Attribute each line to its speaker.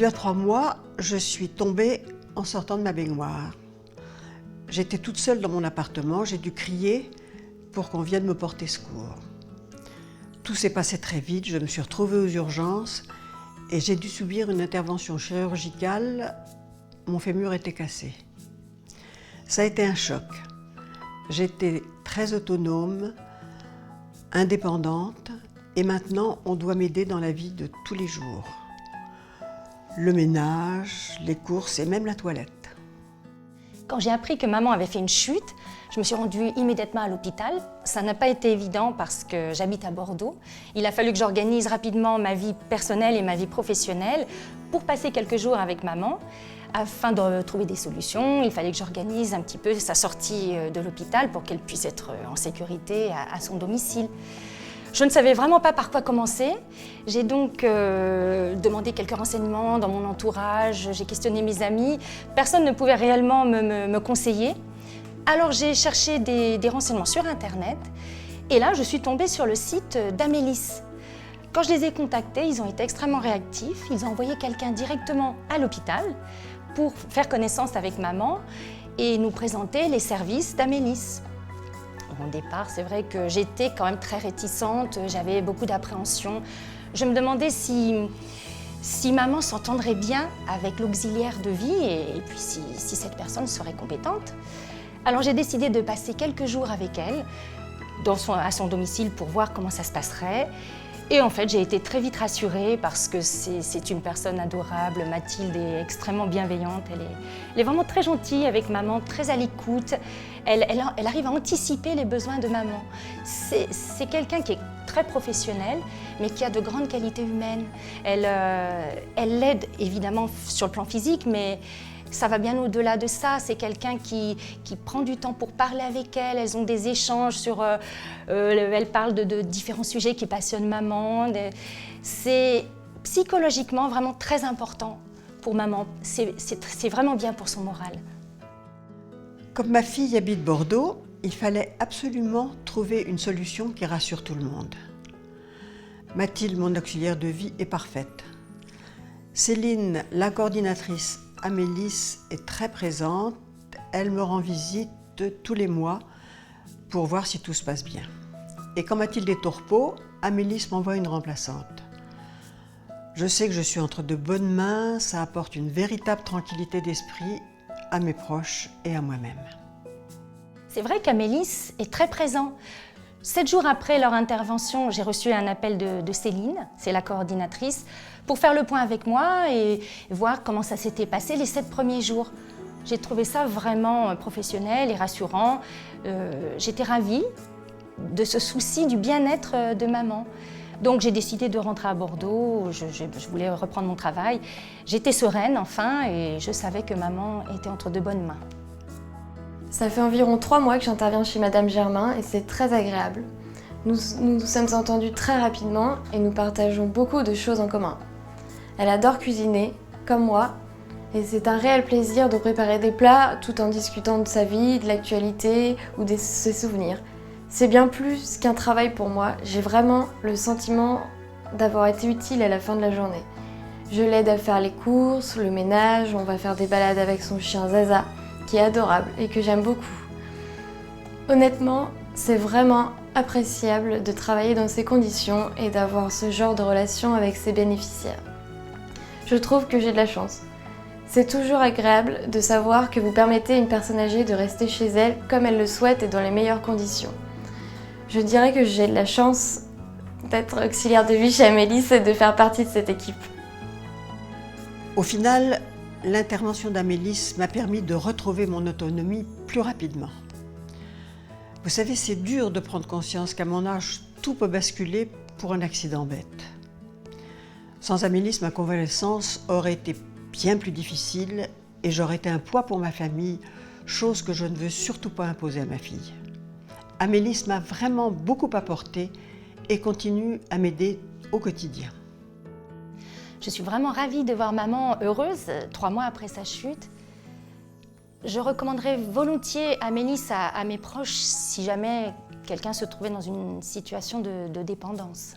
Speaker 1: Il y a 3 mois, je suis tombée en sortant de ma baignoire. J'étais toute seule dans mon appartement, j'ai dû crier pour qu'on vienne me porter secours. Tout s'est passé très vite, je me suis retrouvée aux urgences et j'ai dû subir une intervention chirurgicale. Mon fémur était cassé. Ça a été un choc. J'étais très autonome, indépendante et maintenant on doit m'aider dans la vie de tous les jours. Le ménage, les courses et même la toilette.
Speaker 2: Quand j'ai appris que maman avait fait une chute, je me suis rendue immédiatement à l'hôpital. Ça n'a pas été évident parce que j'habite à Bordeaux. Il a fallu que j'organise rapidement ma vie personnelle et ma vie professionnelle pour passer quelques jours avec maman. Afin de trouver des solutions, il fallait que j'organise un petit peu sa sortie de l'hôpital pour qu'elle puisse être en sécurité à son domicile. Je ne savais vraiment pas par quoi commencer. J'ai donc demandé quelques renseignements dans mon entourage, j'ai questionné mes amis. Personne ne pouvait réellement me conseiller. Alors j'ai cherché des renseignements sur Internet et là je suis tombée sur le site d'Amélis. Quand je les ai contactés, ils ont été extrêmement réactifs. Ils ont envoyé quelqu'un directement à l'hôpital pour faire connaissance avec maman et nous présenter les services d'Amélis. Au départ, c'est vrai que j'étais quand même très réticente, j'avais beaucoup d'appréhension. Je me demandais si maman s'entendrait bien avec l'auxiliaire de vie et puis si cette personne serait compétente. Alors j'ai décidé de passer quelques jours avec elle à son domicile pour voir comment ça se passerait. Et en fait, j'ai été très vite rassurée parce que c'est une personne adorable. Mathilde est extrêmement bienveillante. Elle est vraiment très gentille avec maman, très à l'écoute. Elle arrive à anticiper les besoins de maman. C'est quelqu'un qui est très professionnel, mais qui a de grandes qualités humaines. Elle l'aide évidemment sur le plan physique, mais ça va bien au-delà de ça. C'est quelqu'un qui prend du temps pour parler avec elle. Elles ont des échanges sur... elle parle de différents sujets qui passionnent maman. C'est psychologiquement vraiment très important pour maman. C'est vraiment bien pour son moral.
Speaker 1: Comme ma fille habite Bordeaux, il fallait absolument trouver une solution qui rassure tout le monde. Mathilde, mon auxiliaire de vie, est parfaite. Céline, la coordinatrice Amélis, est très présente. Elle me rend visite tous les mois pour voir si tout se passe bien. Et quand Mathilde est au repos, Amélis m'envoie une remplaçante. Je sais que je suis entre de bonnes mains, ça apporte une véritable tranquillité d'esprit à mes proches et à moi-même.
Speaker 2: C'est vrai qu'Amélis est très présent. 7 jours après leur intervention, j'ai reçu un appel de Céline, c'est la coordinatrice, pour faire le point avec moi et voir comment ça s'était passé les 7 premiers jours. J'ai trouvé ça vraiment professionnel et rassurant. J'étais ravie de ce souci du bien-être de maman. Donc j'ai décidé de rentrer à Bordeaux, je voulais reprendre mon travail. J'étais sereine enfin et je savais que maman était entre de bonnes mains.
Speaker 3: Ça fait environ 3 mois que j'interviens chez Madame Germain et c'est très agréable. Nous nous sommes entendus très rapidement et nous partageons beaucoup de choses en commun. Elle adore cuisiner, comme moi, et c'est un réel plaisir de préparer des plats tout en discutant de sa vie, de l'actualité ou de ses souvenirs. C'est bien plus qu'un travail pour moi, j'ai vraiment le sentiment d'avoir été utile à la fin de la journée. Je l'aide à faire les courses, le ménage, on va faire des balades avec son chien Zaza, qui est adorable et que j'aime beaucoup. Honnêtement, c'est vraiment appréciable de travailler dans ces conditions et d'avoir ce genre de relation avec ses bénéficiaires. Je trouve que j'ai de la chance. C'est toujours agréable de savoir que vous permettez à une personne âgée de rester chez elle comme elle le souhaite et dans les meilleures conditions. Je dirais que j'ai de la chance d'être auxiliaire de vie chez Amélis et de faire partie de cette équipe.
Speaker 1: Au final, l'intervention d'Amélis m'a permis de retrouver mon autonomie plus rapidement. Vous savez, c'est dur de prendre conscience qu'à mon âge, tout peut basculer pour un accident bête. Sans Amélis, ma convalescence aurait été bien plus difficile et j'aurais été un poids pour ma famille, chose que je ne veux surtout pas imposer à ma fille. Amélis m'a vraiment beaucoup apporté et continue à m'aider au quotidien.
Speaker 2: Je suis vraiment ravie de voir maman heureuse 3 mois après sa chute. Je recommanderais volontiers Amélis à mes proches si jamais quelqu'un se trouvait dans une situation de dépendance.